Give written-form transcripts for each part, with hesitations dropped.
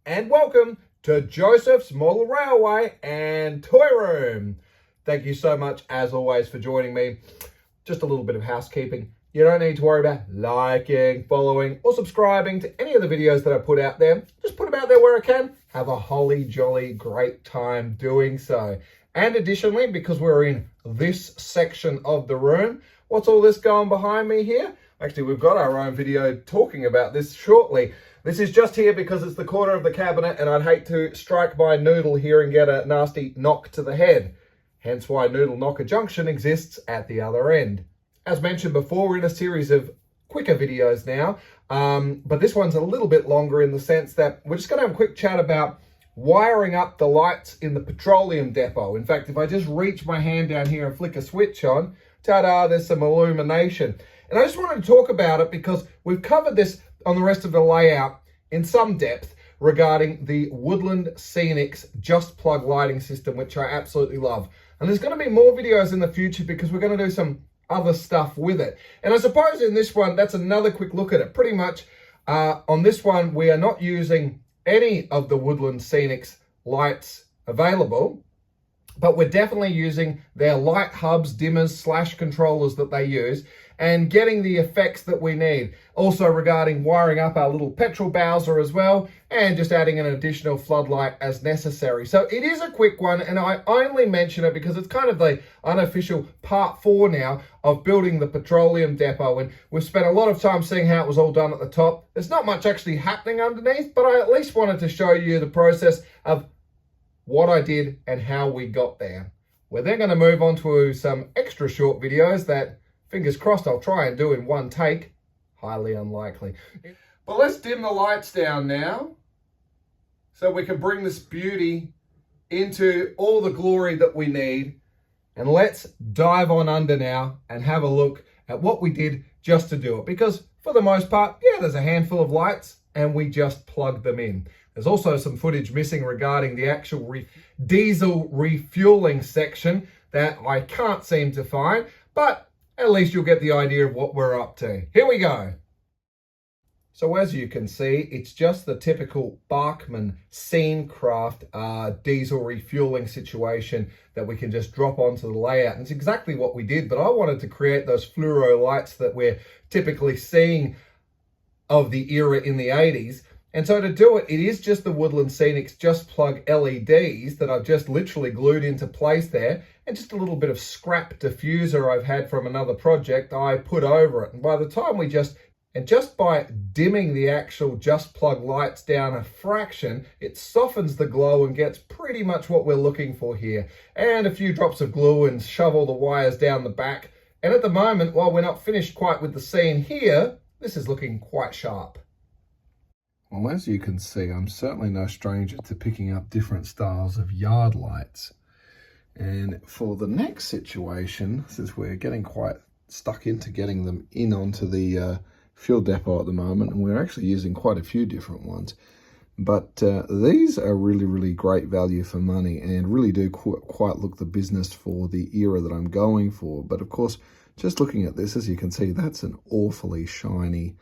and welcome to Joseph's Model Railway and Toy Room. Thank you so much, as always, for joining me. Just a little bit of housekeeping. You don't need to worry about liking, following, or subscribing to any of the videos that I put out there. Just put them out there where I can. Have a holly jolly great time doing so. And additionally, because we're in this section of the room, what's all this going behind me here? Actually, we've got our own video talking about this shortly. This is just here because it's the corner of the cabinet and I'd hate to strike my noodle here and get a nasty knock to the head. Hence why Noodle Knocker Junction exists at the other end. As mentioned before, we're in a series of quicker videos now, but this one's a little bit longer in the sense that we're just going to have a quick chat about wiring up the lights in the Petroleum Depot. In fact, if I just reach my hand down here and flick a switch on, ta-da, there's some illumination. And I just wanted to talk about it because we've covered this on the rest of the layout in some depth regarding the Woodland Scenics Just Plug lighting system, which I absolutely love. And there's going to be more videos in the future because we're going to do some other stuff with it. And I suppose in this one, that's another quick look at it. Pretty much on this one, we are not using any of the Woodland Scenics lights available, but we're definitely using their light hubs, dimmers, / controllers that they use and getting the effects that we need. Also regarding wiring up our little petrol Bowser as well, and just adding an additional floodlight as necessary. So it is a quick one, and I only mention it because it's kind of the unofficial part 4 now of building the Petroleum Depot, and we've spent a lot of time seeing how it was all done at the top. There's not much actually happening underneath, but I at least wanted to show you the process of what I did and how we got there. We're then going to move on to some extra short videos that, fingers crossed, I'll try and do in one take. Highly unlikely. But let's dim the lights down now so we can bring this beauty into all the glory that we need. And let's dive on under now and have a look at what we did just to do it. Because for the most part, yeah, there's a handful of lights and we just plugged them in. There's also some footage missing regarding the actual diesel refueling section that I can't seem to find, but at least you'll get the idea of what we're up to. Here we go. So as you can see, it's just the typical Bachmann Scenecraft diesel refueling situation that we can just drop onto the layout. And it's exactly what we did, but I wanted to create those fluoro lights that we're typically seeing of the era in the 80s. And so to do it, it is just the Woodland Scenics Just Plug LEDs that I've just literally glued into place there, and just a little bit of scrap diffuser I've had from another project I put over it. And by the time just by dimming the actual Just Plug lights down a fraction, it softens the glow and gets pretty much what we're looking for here. And a few drops of glue and shovel the wires down the back. And at the moment, while we're not finished quite with the scene here, this is looking quite sharp. Well, as you can see, I'm certainly no stranger to picking up different styles of yard lights. And for the next situation, since we're getting quite stuck into getting them in onto the fuel depot at the moment, and we're actually using quite a few different ones, but these are really great value for money and really do quite look the business for the era that I'm going for. But of course, just looking at this, as you can see, that's an awfully shiny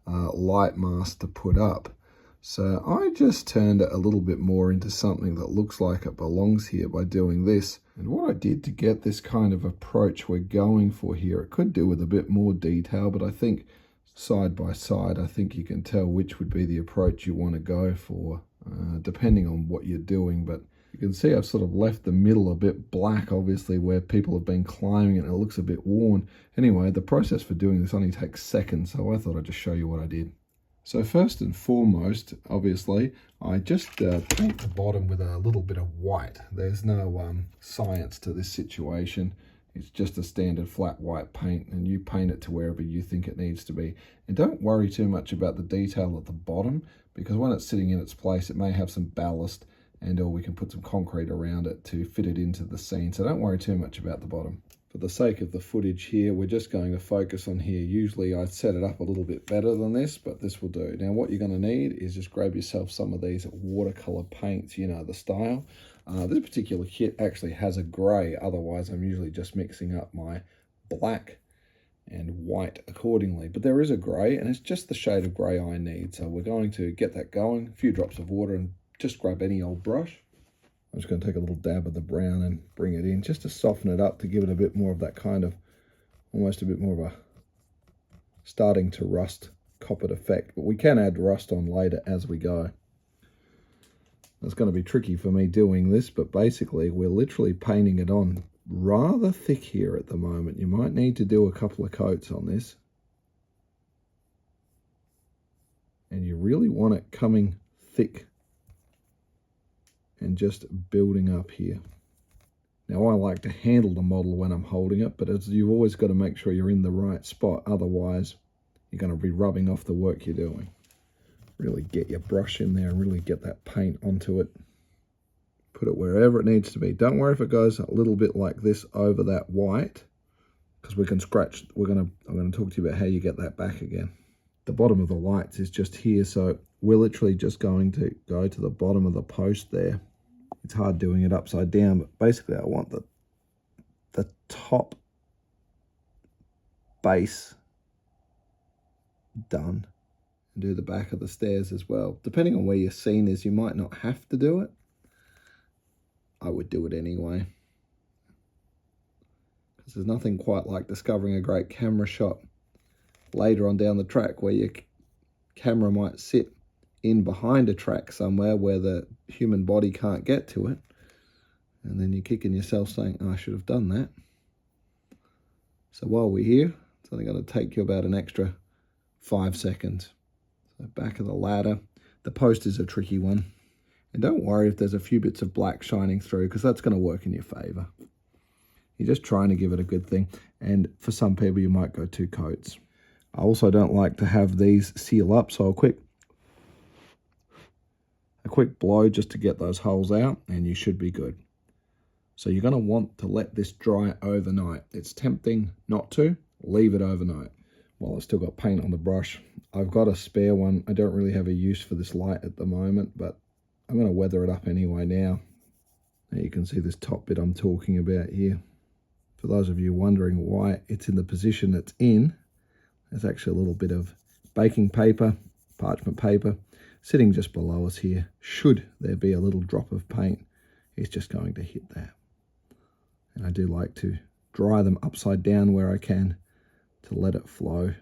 light mask to put up. So I just turned it a little bit more into something that looks like it belongs here by doing this. And what I did to get this kind of approach we're going for here, it could do with a bit more detail, but I think side by side, I think you can tell which would be the approach you want to go for, depending on what you're doing. But you can see I've sort of left the middle a bit black, obviously, where people have been climbing it and it looks a bit worn. Anyway, the process for doing this only takes seconds, so I thought I'd just show you what I did. So first and foremost, obviously, I just paint the bottom with a little bit of white. There's no science to this situation. It's just a standard flat white paint, and you paint it to wherever you think it needs to be. And don't worry too much about the detail at the bottom, because when it's sitting in its place, it may have some ballast, and or we can put some concrete around it to fit it into the scene. So don't worry too much about the bottom. For the sake of the footage here, we're just going to focus on here. Usually I'd set it up a little bit better than this, but this will do. Now what you're going to need is just grab yourself some of these watercolor paints, you know the style. This particular kit actually has a grey, otherwise I'm usually just mixing up my black and white accordingly. But there is a grey, and it's just the shade of grey I need. So we're going to get that going, a few drops of water, and just grab any old brush. I'm just going to take a little dab of the brown and bring it in just to soften it up, to give it a bit more of that kind of, almost a bit more of a starting to rust coppered effect. But we can add rust on later as we go. It's going to be tricky for me doing this, but basically we're literally painting it on rather thick here at the moment. You might need to do a couple of coats on this. And you really want it coming thick and just building up here. Now I like to handle the model when I'm holding it, but you've always got to make sure you're in the right spot. Otherwise, you're going to be rubbing off the work you're doing. Really get your brush in there and really get that paint onto it. Put it wherever it needs to be. Don't worry if it goes a little bit like this over that white, because we can scratch. I'm going to talk to you about how you get that back again. The bottom of the lights is just here, so we're literally just going to go to the bottom of the post there. It's hard doing it upside down, but basically I want the top base done. Do the back of the stairs as well. Depending on where your scene is, you might not have to do it. I would do it anyway, because there's nothing quite like discovering a great camera shot later on down the track where your camera might sit in behind a track somewhere where the human body can't get to it, and then you're kicking yourself saying, oh, I should have done that. So while we're here, it's only going to take you about an extra 5 seconds. The back of the ladder. The post is a tricky one. And don't worry if there's a few bits of black shining through, because that's going to work in your favour. You're just trying to give it a good thing. And for some people, you might go 2 coats. I also don't like to have these seal up, so a quick blow just to get those holes out, and you should be good. So you're going to want to let this dry overnight. It's tempting not to. Leave it overnight. While I've still got paint on the brush, I've got a spare one. I don't really have a use for this light at the moment, but I'm going to weather it up anyway now. Now you can see this top bit I'm talking about here. For those of you wondering why it's in the position it's in, there's actually a little bit of baking paper, parchment paper, sitting just below us here. Should there be a little drop of paint, it's just going to hit that. And I do like to dry them upside down where I can, to let it flow.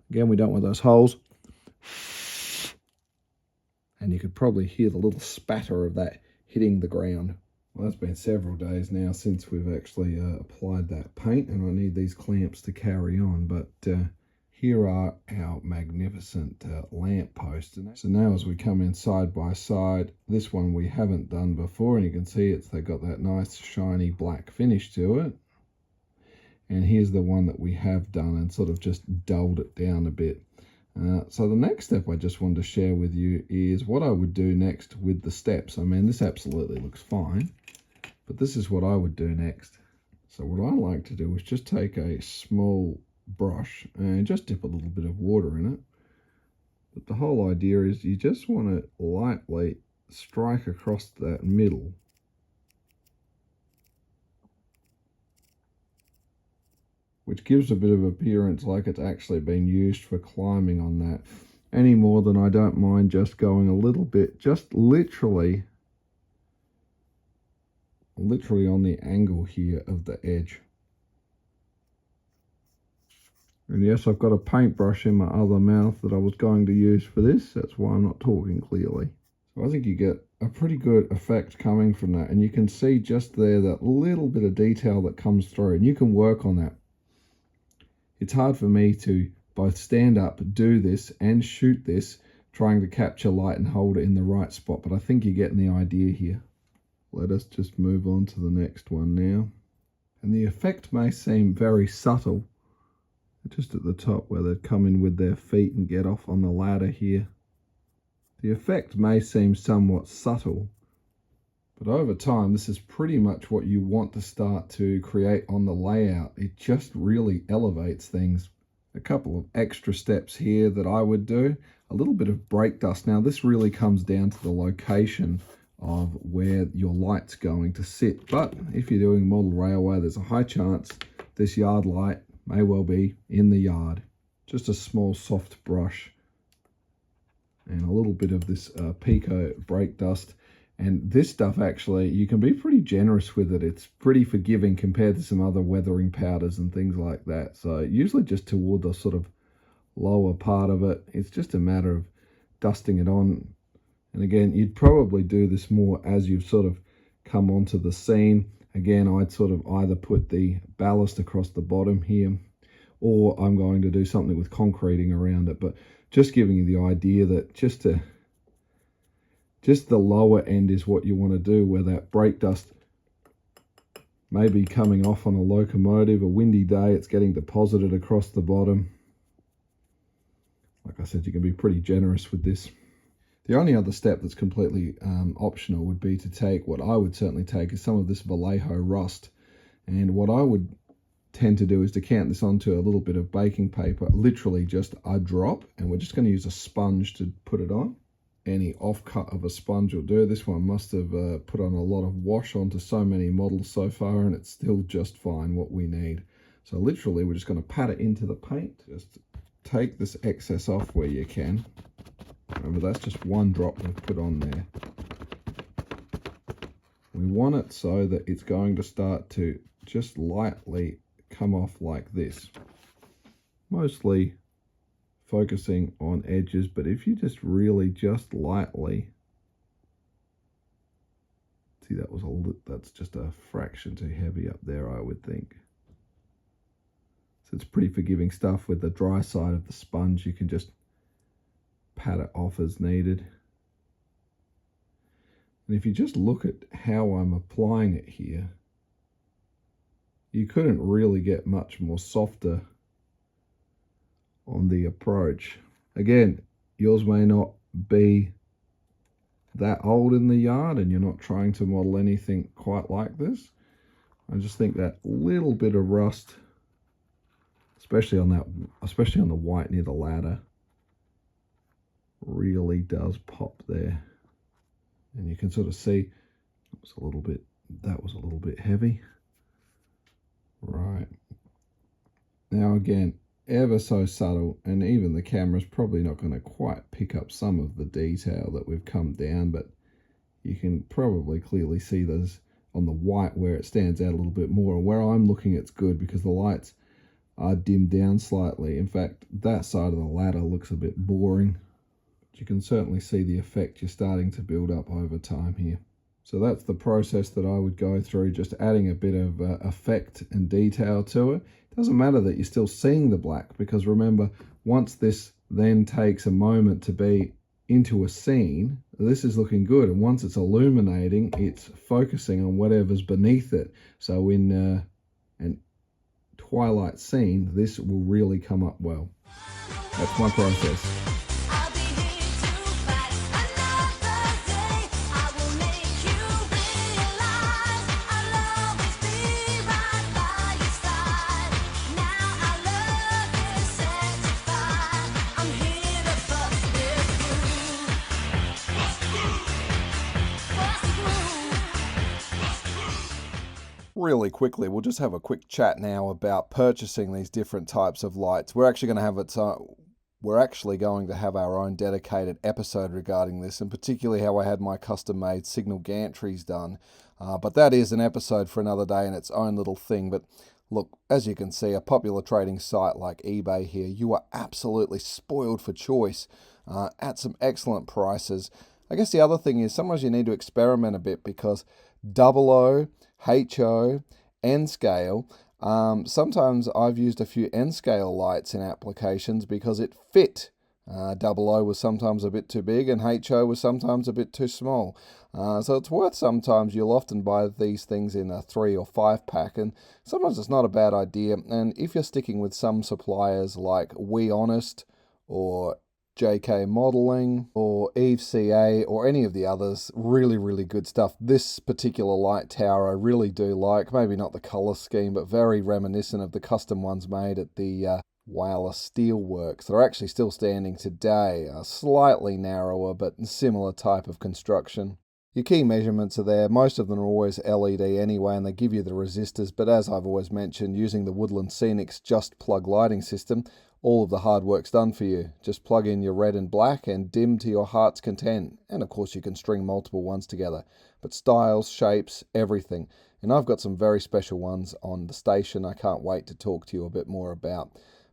Again, we don't want those holes. And you could probably hear the little spatter of that hitting the ground. Well, it's been several days now since we've actually applied that paint, and I need these clamps to carry on. But here are our magnificent lamp posts. So now as we come in side by side, this one we haven't done before, and you can see they've got that nice shiny black finish to it. And here's the one that we have done and sort of just dulled it down a bit. So the next step I just wanted to share with you is what I would do next with the steps. I mean, this absolutely looks fine, but this is what I would do next. So what I like to do is just take a small brush and just dip a little bit of water in it. But the whole idea is you just want to lightly strike across that middle. Which gives a bit of appearance like it's actually been used for climbing on that. Any more than I don't mind just going a little bit, just literally on the angle here of the edge. And yes, I've got a paintbrush in my other mouth that I was going to use for this. That's why I'm not talking clearly. So I think you get a pretty good effect coming from that. And you can see just there that little bit of detail that comes through. And you can work on that. It's hard for me to both stand up, do this, and shoot this, trying to capture light and hold it in the right spot. But I think you're getting the idea here. Let us just move on to the next one now. And the effect may seem very subtle, just at the top where they'd come in with their feet and get off on the ladder here. The effect may seem somewhat subtle, but over time this is pretty much what you want to start to create on the layout. It just really elevates things. A couple of extra steps here that I would do. A little bit of brake dust. Now this really comes down to the location of where your light's going to sit. But if you're doing model railway, there's a high chance this yard light may well be in the yard. Just a small soft brush and a little bit of this Pico brake dust. And this stuff, actually, you can be pretty generous with it. It's pretty forgiving compared to some other weathering powders and things like that. So usually just toward the sort of lower part of it, it's just a matter of dusting it on. And again, you'd probably do this more as you've sort of come onto the scene. Again, I'd sort of either put the ballast across the bottom here, or I'm going to do something with concreting around it. But just giving you the idea that just the lower end is what you want to do, where that brake dust may be coming off on a locomotive. A windy day, it's getting deposited across the bottom. Like I said, you can be pretty generous with this. The only other step that's completely optional would be to take, what I would certainly take, is some of this Vallejo rust. And what I would tend to do is decant this onto a little bit of baking paper, literally just a drop, and we're just going to use a sponge to put it on. Any offcut of a sponge will do. This one must have put on a lot of wash onto so many models so far, and it's still just fine what we need. So literally we're just going to pat it into the paint. Just take this excess off where you can. Remember, that's just one drop we've put on there. We want it so that it's going to start to just lightly come off like this. Mostly focusing on edges, but if you just really just lightly, see, that's just a fraction too heavy up there, I would think. So it's pretty forgiving stuff. With the dry side of the sponge, you can just pat it off as needed. And if you just look at how I'm applying it here, you couldn't really get much more softer on the approach. Again, yours may not be that old in the yard and you're not trying to model anything quite like this. I just think that little bit of rust, especially on the white near the ladder, really does pop there. And you can sort of see that was a little bit heavy. Right. Now again, ever so subtle, and even the camera's probably not going to quite pick up some of the detail that we've come down, but you can probably clearly see those on the white where it stands out a little bit more. And where I'm looking, it's good because the lights are dimmed down slightly. In fact, that side of the ladder looks a bit boring. But you can certainly see the effect you're starting to build up over time here. So that's the process that I would go through, just adding a bit of effect and detail to it. It doesn't matter that you're still seeing the black, because remember, once this then takes a moment to be into a scene, this is looking good. And once it's illuminating, it's focusing on whatever's beneath it. So in an twilight scene, this will really come up well. That's my process. Really quickly, we'll just have a quick chat now about purchasing these different types of lights. We're actually going to have our own dedicated episode regarding this, and particularly how I had my custom-made signal gantries done. But that is an episode for another day in its own little thing. But look, as you can see, a popular trading site like eBay here, you are absolutely spoiled for choice at some excellent prices. I guess the other thing is sometimes you need to experiment a bit, because 00, HO, N-scale. Sometimes I've used a few N-scale lights in applications because it fit. 00 was sometimes a bit too big and HO was sometimes a bit too small. So it's worth, sometimes you'll often buy these things in a 3 or 5 pack, and sometimes it's not a bad idea. And if you're sticking with some suppliers like We Honest or JK Modeling or Eve CA or any of the others, really good stuff. This particular light tower I really do like. Maybe not the colour scheme, but very reminiscent of the custom ones made at the Whaler Steelworks. They're actually still standing today. Slightly narrower, but similar type of construction. Your key measurements are there. Most of them are always LED anyway, and they give you the resistors, but as I've always mentioned, using the Woodland Scenics just plug lighting system, all of the hard work's done for you. Just plug in your red and black and dim to your heart's content. And of course you can string multiple ones together. But styles, shapes, everything. And I've got some very special ones on the station I can't wait to talk to you a bit more about.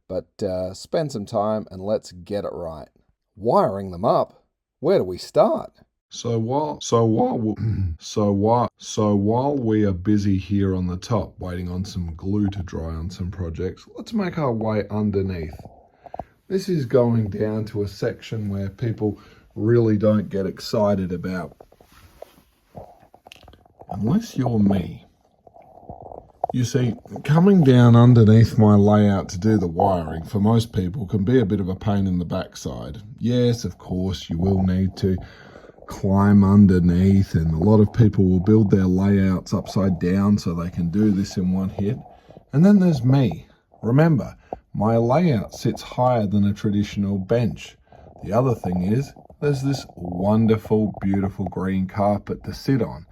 But spend some time and let's get it right. Wiring them up? Where do we start? So while we are busy here on the top waiting on some glue to dry on some projects, let's make our way underneath. This is going down to a section where people really don't get excited about, unless you're me. You see, coming down underneath my layout to do the wiring for most people can be a bit of a pain in the backside. Yes, of course, you will need to climb underneath, and a lot of people will build their layouts upside down so they can do this in one hit. And then there's me. Remember, my layout sits higher than a traditional bench. The other thing is, there's this wonderful, beautiful green carpet to sit on,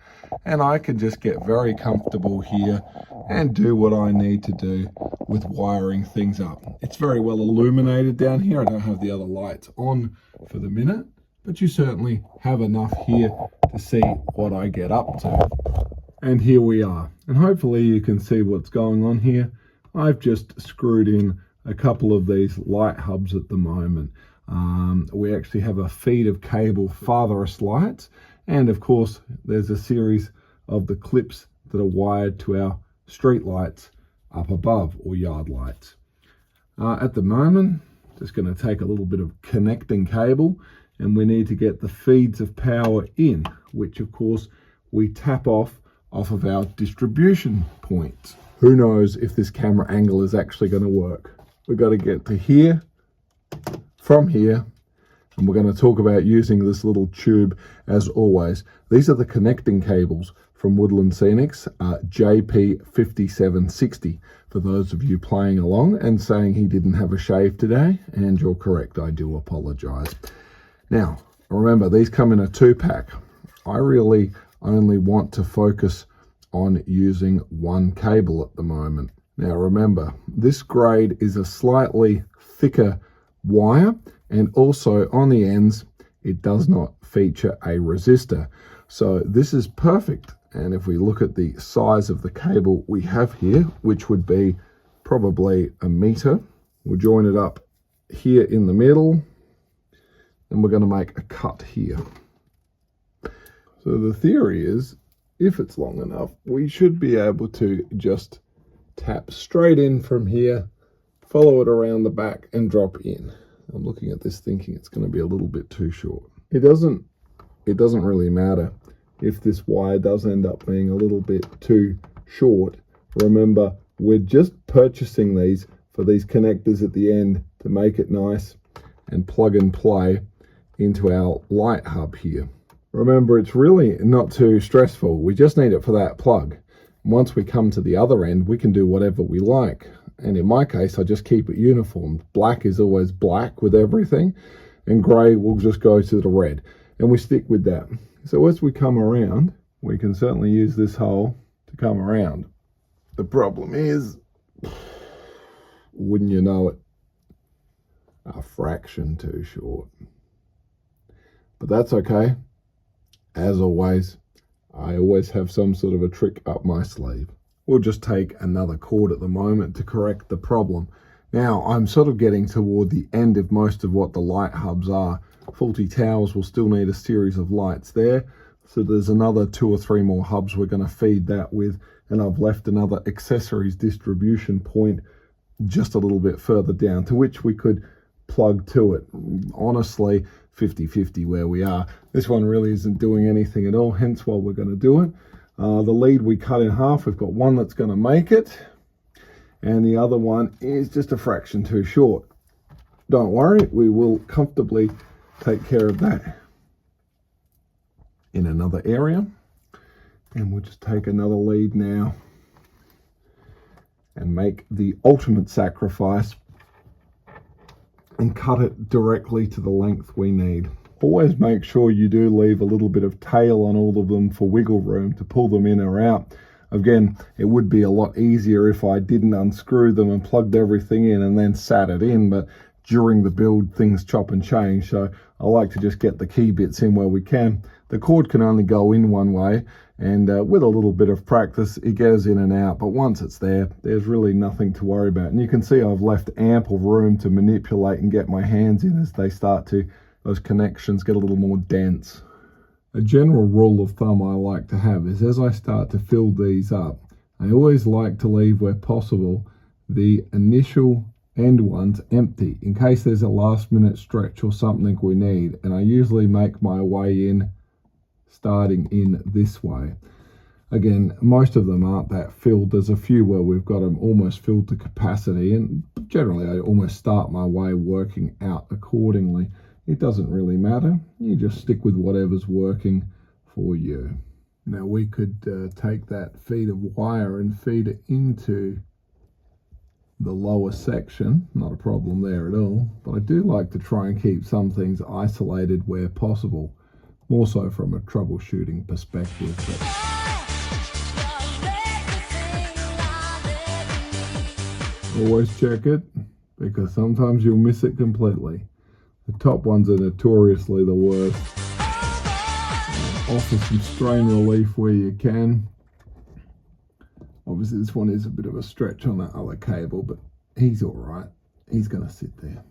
and I can just get very comfortable here and do what I need to do with wiring things up. It's very well illuminated down here. I don't have the other lights on for the minute, but you certainly have enough here to see what I get up to. And here we are. And hopefully you can see what's going on here. I've just screwed in a couple of these light hubs at the moment. We actually have a feed of cable farthest lights. And of course, there's a series of the clips that are wired to our street lights up above, or yard lights. At the moment, just going to take a little bit of connecting cable, and we need to get the feeds of power in, which of course we tap off of our distribution points. Who knows if this camera angle is actually going to work. We've got to get to here, from here, and we're going to talk about using this little tube as always. These are the connecting cables from Woodland Scenics, JP5760, for those of you playing along and saying he didn't have a shave today, and you're correct, I do apologize. Now, remember, these come in a 2-pack. I really only want to focus on using one cable at the moment. Now remember, this grade is a slightly thicker wire, and also on the ends, it does not feature a resistor. So this is perfect. And if we look at the size of the cable we have here, which would be probably 1 meter, we'll join it up here in the middle, and we're going to make a cut here. So the theory is, if it's long enough, we should be able to just tap straight in from here, follow it around the back and drop in. I'm looking at this thinking it's going to be a little bit too short. It doesn't really matter if this wire does end up being a little bit too short. Remember, we're just purchasing these for these connectors at the end to make it nice and plug and play into our light hub here. Remember, it's really not too stressful. We just need it for that plug. Once we come to the other end, we can do whatever we like. And in my case, I just keep it uniform. Black is always black with everything, and grey will just go to the red. And we stick with that. So as we come around, we can certainly use this hole to come around. The problem is, wouldn't you know it, a fraction too short. But that's okay. As always, I always have some sort of a trick up my sleeve. We'll just take another cord at the moment to correct the problem. Now, I'm sort of getting toward the end of most of what the light hubs are. Faulty towers will still need a series of lights there. So there's another 2 or 3 more hubs we're going to feed that with. And I've left another accessories distribution point just a little bit further down, to which we could plug to it. Honestly, 50-50 where we are. This one really isn't doing anything at all, hence why we're going to do it. The lead we cut in half. We've got one that's going to make it, and the other one is just a fraction too short. Don't worry, we will comfortably take care of that in another area. And we'll just take another lead now and make the ultimate sacrifice and cut it directly to the length we need. always make sure you do leave a little bit of tail on all of them for wiggle room to pull them in or out. Again, it would be a lot easier if I didn't unscrew them and plugged everything in and then sat it in, but during the build things chop and change, so I like to just get the key bits in where we can. The cord can only go in one way, and with a little bit of practice it goes in and out, but once it's there, there's really nothing to worry about. And you can see I've left ample room to manipulate and get my hands in as they start to, those connections get a little more dense. A general rule of thumb I like to have is as I start to fill these up, I always like to leave where possible the initial end ones empty in case there's a last minute stretch or something we need, and I usually make my way in starting in this way. Again, most of them aren't that filled. There's a few where we've got them almost filled to capacity, and generally I almost start my way working out accordingly. It doesn't really matter. You just stick with whatever's working for you. Now we could take that feed of wire and feed it into the lower section. Not a problem there at all. But I do like to try and keep some things isolated where possible. More so from a troubleshooting perspective. But always check it, because sometimes you'll miss it completely. The top ones are notoriously the worst. Offer some strain relief where you can. Obviously this one is a bit of a stretch on that other cable, but he's all right. He's going to sit there.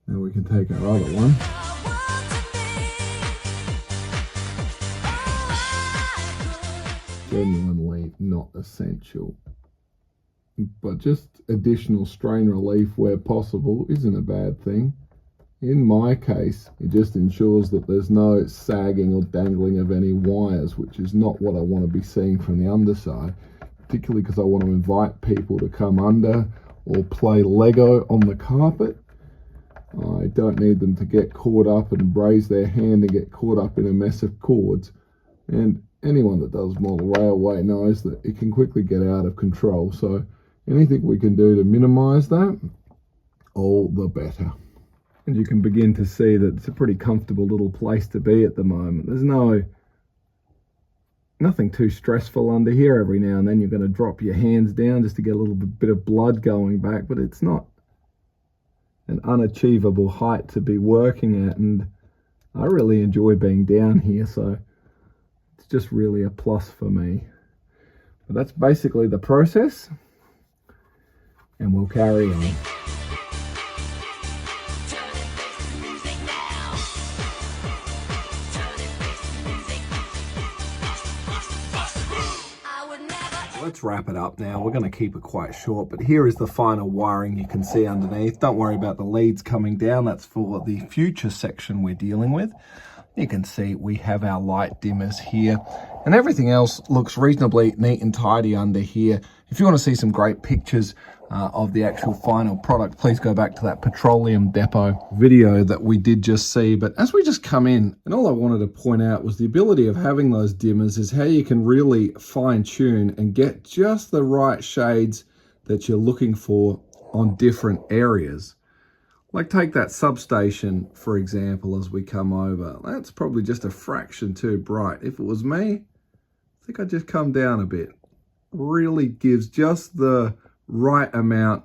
Now we can take our other one. Genuinely not essential, but just additional strain relief where possible isn't a bad thing. In my case, it just ensures that there's no sagging or dangling of any wires, which is not what I want to be seeing from the underside, particularly because I want to invite people to come under or play Lego on the carpet. I don't need them to get caught up and raise their hand and get caught up in a mess of cords. And anyone that does model railway knows that it can quickly get out of control. So anything we can do to minimize that, all the better. And you can begin to see that it's a pretty comfortable little place to be at the moment. There's nothing too stressful under here. Every now and then you're going to drop your hands down just to get a little bit of blood going back, but it's not an unachievable height to be working at, and I really enjoy being down here, so it's just really a plus for me. But that's basically the process, and we'll carry on. Let's wrap it up now. We're going to keep it quite short, but here is the final wiring you can see underneath. Don't worry about the leads coming down. That's for the future section we're dealing with. You can see we have our light dimmers here, and everything else looks reasonably neat and tidy under here. If you want to see some great pictures of the actual final product, please go back to that Petroleum Depot video that we did just see. But as we just come in, and all I wanted to point out was the ability of having those dimmers is how you can really fine tune and get just the right shades that you're looking for on different areas. Like take that substation, for example, as we come over. That's probably just a fraction too bright. If it was me, I think I'd just come down a bit. Really gives just the right amount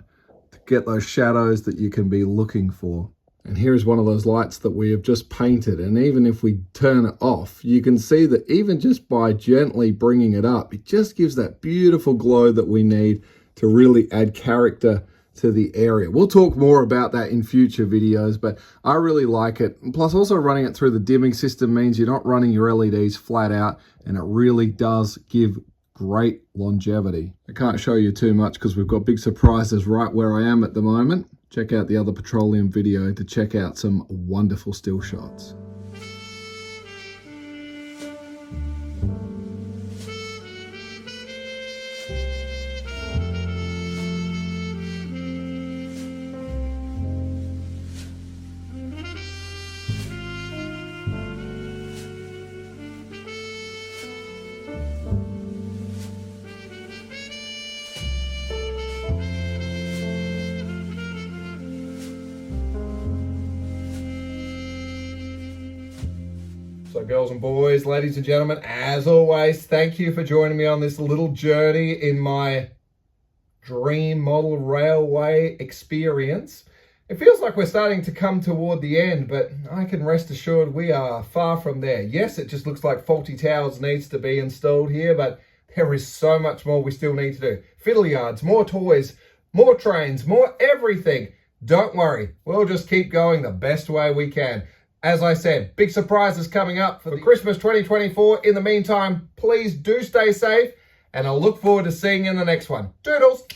to get those shadows that you can be looking for. And here's one of those lights that we have just painted, and even if we turn it off, you can see that even just by gently bringing it up, it just gives that beautiful glow that we need to really add character to the area. We'll talk more about that in future videos, but I really like it. And plus also running it through the dimming system means you're not running your LEDs flat out, and it really does give great longevity. I can't show you too much because we've got big surprises right where I am at the moment. Check out the other Petroleum video to check out some wonderful still shots. So girls and boys, ladies and gentlemen, as always, thank you for joining me on this little journey in my dream model railway experience. It feels like we're starting to come toward the end, but I can rest assured we are far from there. Yes, it just looks like faulty towers needs to be installed here, but there is so much more we still need to do. Fiddle yards, more toys, more trains, more everything. Don't worry, we'll just keep going the best way we can. As I said, big surprises coming up for Christmas 2024. In the meantime, please do stay safe, and I'll look forward to seeing you in the next one. Toodles!